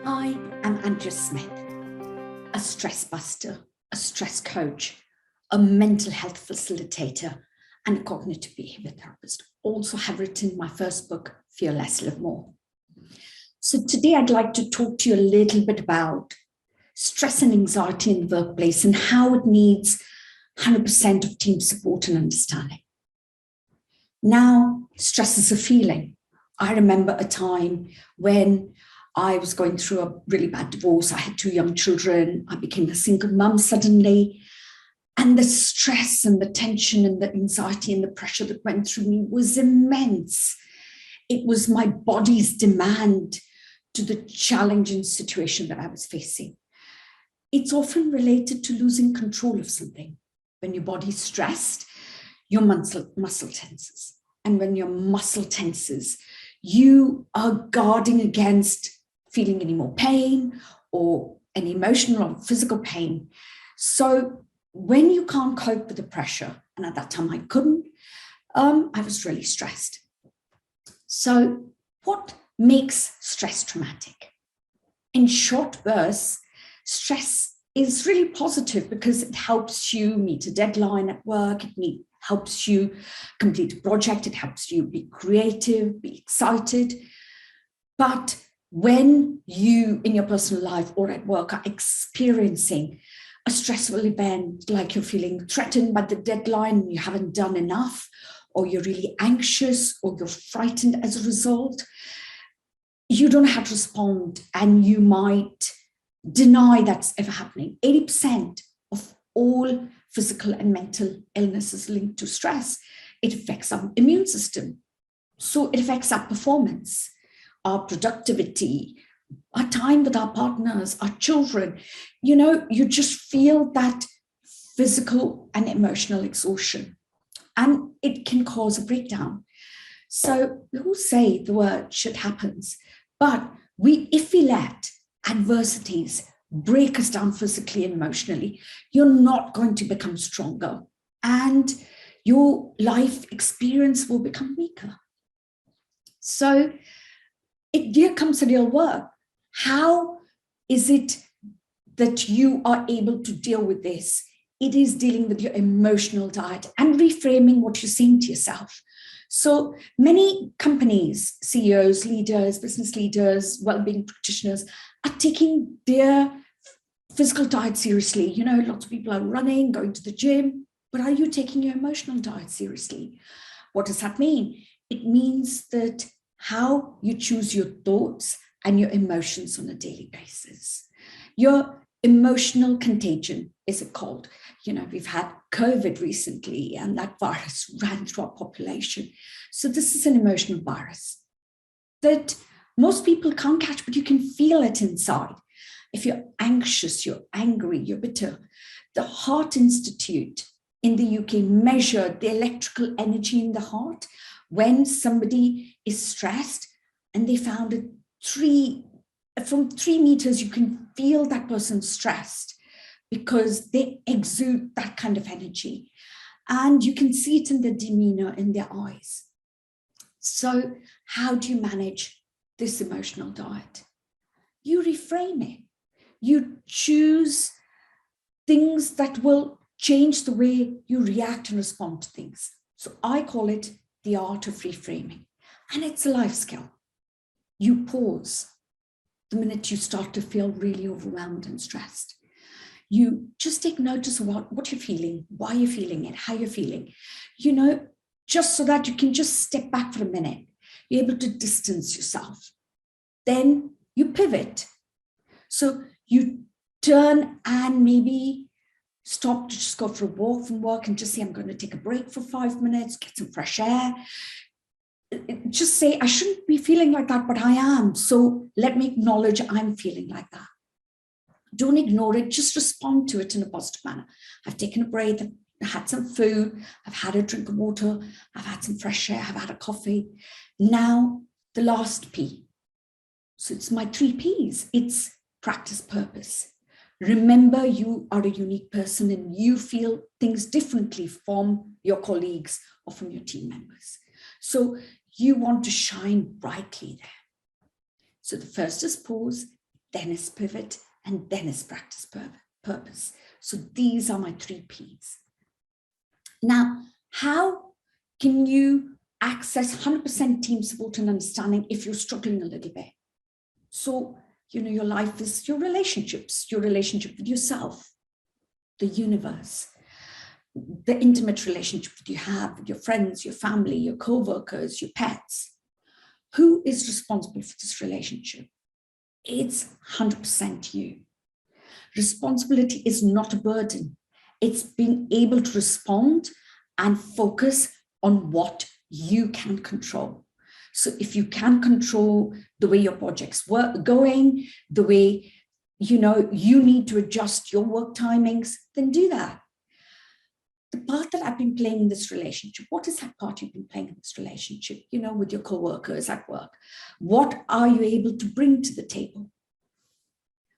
I am Andrea Smith, a stress buster, a stress coach, a mental health facilitator, and a cognitive behavior therapist. Also have written my first book, Fear Less, Live More. So today I'd like to talk to you a little bit about stress and anxiety in the workplace and how it needs 100% of team support and understanding. Now, stress is a feeling. I remember a time when I was going through a really bad divorce. I had 2 young children. I became a single mum suddenly. And the stress and the tension and the anxiety and the pressure that went through me was immense. It was my body's demand to the challenging situation that I was facing. It's often related to losing control of something. When your body's stressed, your muscle tenses. And when your muscle tenses, you are guarding against feeling any more pain or any emotional or physical pain. So when you can't cope with the pressure, and at that time I couldn't, I was really stressed. So what makes stress traumatic? In short bursts, stress is really positive because it helps you meet a deadline at work, it helps you complete a project, it helps you be creative, be excited. But when you, in your personal life or at work, are experiencing a stressful event, like you're feeling threatened by the deadline, you haven't done enough, or you're really anxious, or you're frightened as a result, you don't know how to respond, and you might deny that's ever happening. 80% of all physical and mental illnesses linked to stress. It affects our immune system. So it affects our performance, our productivity, our time with our partners, our children. You know, you just feel that physical and emotional exhaustion, and it can cause a breakdown. So we all say the word shit happens, but if we let adversities break us down physically and emotionally, you're not going to become stronger, and your life experience will become weaker. So here comes the real work. How is it that you are able to deal with this? It is dealing with your emotional diet and reframing what you're saying to yourself. So many companies, CEOs, leaders, business leaders, well-being practitioners are taking their physical diet seriously. You know, lots of people are running, going to the gym, but are you taking your emotional diet seriously? What does that mean? It means that how you choose your thoughts and your emotions on a daily basis. Your emotional contagion, is it called? You know, we've had COVID recently, and that virus ran through our population. So this is an emotional virus that most people can't catch, but you can feel it inside. If you're anxious, you're angry, you're bitter. The Heart Institute in the UK measured the electrical energy in the heart when somebody is stressed, and they found it from 3 meters, you can feel that person stressed because they exude that kind of energy. And you can see it in their demeanor, in their eyes. So how do you manage this emotional diet? You reframe it. You choose things that will change the way you react and respond to things. So I call it the art of reframing. And it's a life skill. You pause the minute you start to feel really overwhelmed and stressed. You just take notice of what you're feeling, why you're feeling it, how you're feeling, you know, just so that you can just step back for a minute. You're able to distance yourself. Then you pivot. So you turn and maybe stop to just go for a walk from work and just say, I'm going to take a break for 5 minutes, get some fresh air. Just say, I shouldn't be feeling like that, but I am. So let me acknowledge I'm feeling like that. Don't ignore it. Just respond to it in a positive manner. I've taken a break. I've had some food. I've had a drink of water. I've had some fresh air. I've had a coffee. Now, the last P. So it's my 3 Ps. It's practice, purpose. Remember, you are a unique person and you feel things differently from your colleagues or from your team members. So you want to shine brightly there. So the first is pause. then is pivot, and then is practice purpose. So these are my 3 Ps. Now, how can you access 100% team support and understanding if you're struggling a little bit? So, your life is your relationships, your relationship with yourself, the universe, the intimate relationship that you have with your friends, your family, your co-workers, your pets. Who is responsible for this relationship? It's 100% you. Responsibility is not a burden. It's being able to respond and focus on what you can control. So if you can control the way your projects were going, the way, you need to adjust your work timings, then do that. The part that I've been playing in this relationship, what is that part you've been playing in this relationship, with your co-workers at work? What are you able to bring to the table?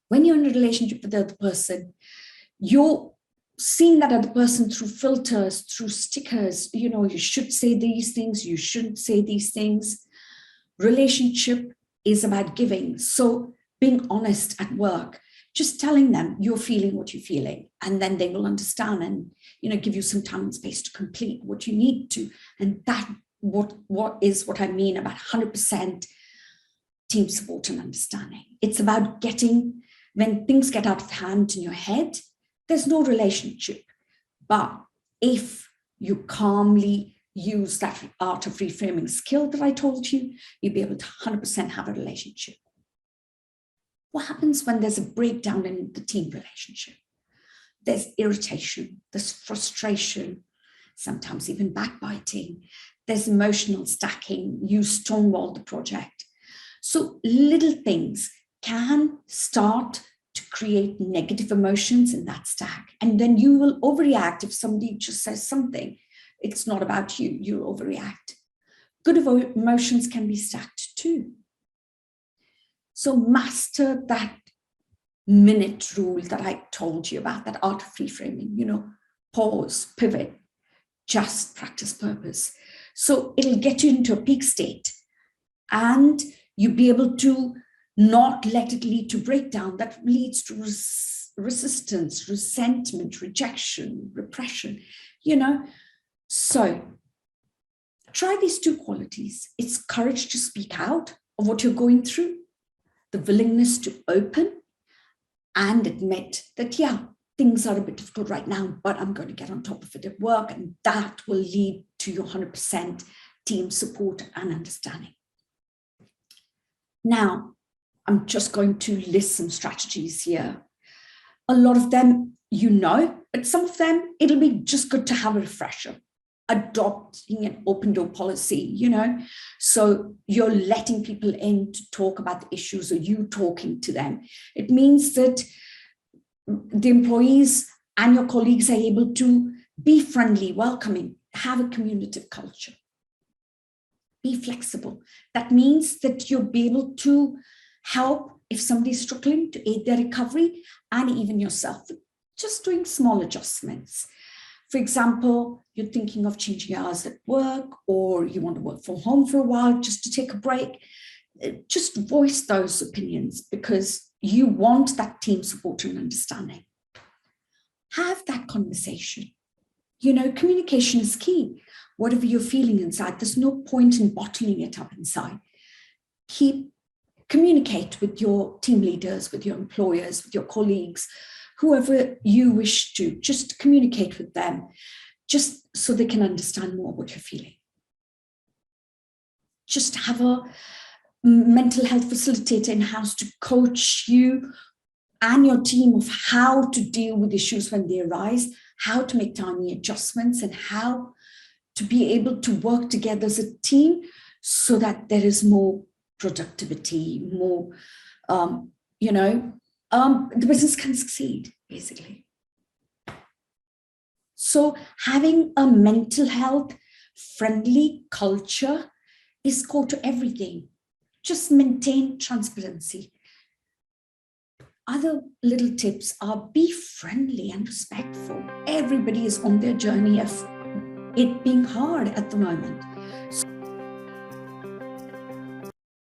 When you're in a relationship with the other person, you're seeing that other person through filters, through stickers, you should say these things, you shouldn't say these things. Relationship is about giving. So being honest at work, just telling them you're feeling what you're feeling, and then they will understand and, give you some time and space to complete what you need to. And that what I mean about 100% team support and understanding. It's about getting, when things get out of hand in your head, there's no relationship. But if you calmly use that art of reframing skill that I told you, you'll be able to 100% have a relationship. What happens when there's a breakdown in the team relationship? There's irritation, there's frustration, sometimes even backbiting. There's emotional stacking. You stonewall the project. So little things can start to create negative emotions in that stack. And then you will overreact if somebody just says something. It's not about you, you overreact. Good emotions can be stacked too. So master that minute rule that I told you about, that art of reframing, pause, pivot, just practice purpose. So it'll get you into a peak state and you'll be able to not let it lead to breakdown that leads to resistance, resentment, rejection, repression, So try these 2 qualities. It's courage to speak out of what you're going through, the willingness to open and admit that, things are a bit difficult right now, but I'm going to get on top of it at work. And that will lead to your 100% team support and understanding. Now, I'm just going to list some strategies here. A lot of them, but some of them, it'll be just good to have a refresher. Adopting an open door policy, so you're letting people in to talk about the issues or you talking to them. It means that the employees and your colleagues are able to be friendly, welcoming, have a communicative culture. Be flexible. That means that you'll be able to help if somebody's struggling, to aid their recovery, and even yourself, just doing small adjustments. For example, you're thinking of changing hours at work, or you want to work from home for a while just to take a break. Just voice those opinions because you want that team support and understanding. Have that conversation. Communication is key. Whatever you're feeling inside, there's no point in bottling it up inside. Communicate with your team leaders, with your employers, with your colleagues, whoever you wish to, just communicate with them, just so they can understand more what you're feeling. Just have a mental health facilitator in-house to coach you and your team of how to deal with issues when they arise, how to make timely adjustments, and how to be able to work together as a team so that there is more productivity, more, the business can succeed, basically. So having a mental health friendly culture is core to everything. Just maintain transparency. Other little tips are be friendly and respectful. Everybody is on their journey of it being hard at the moment.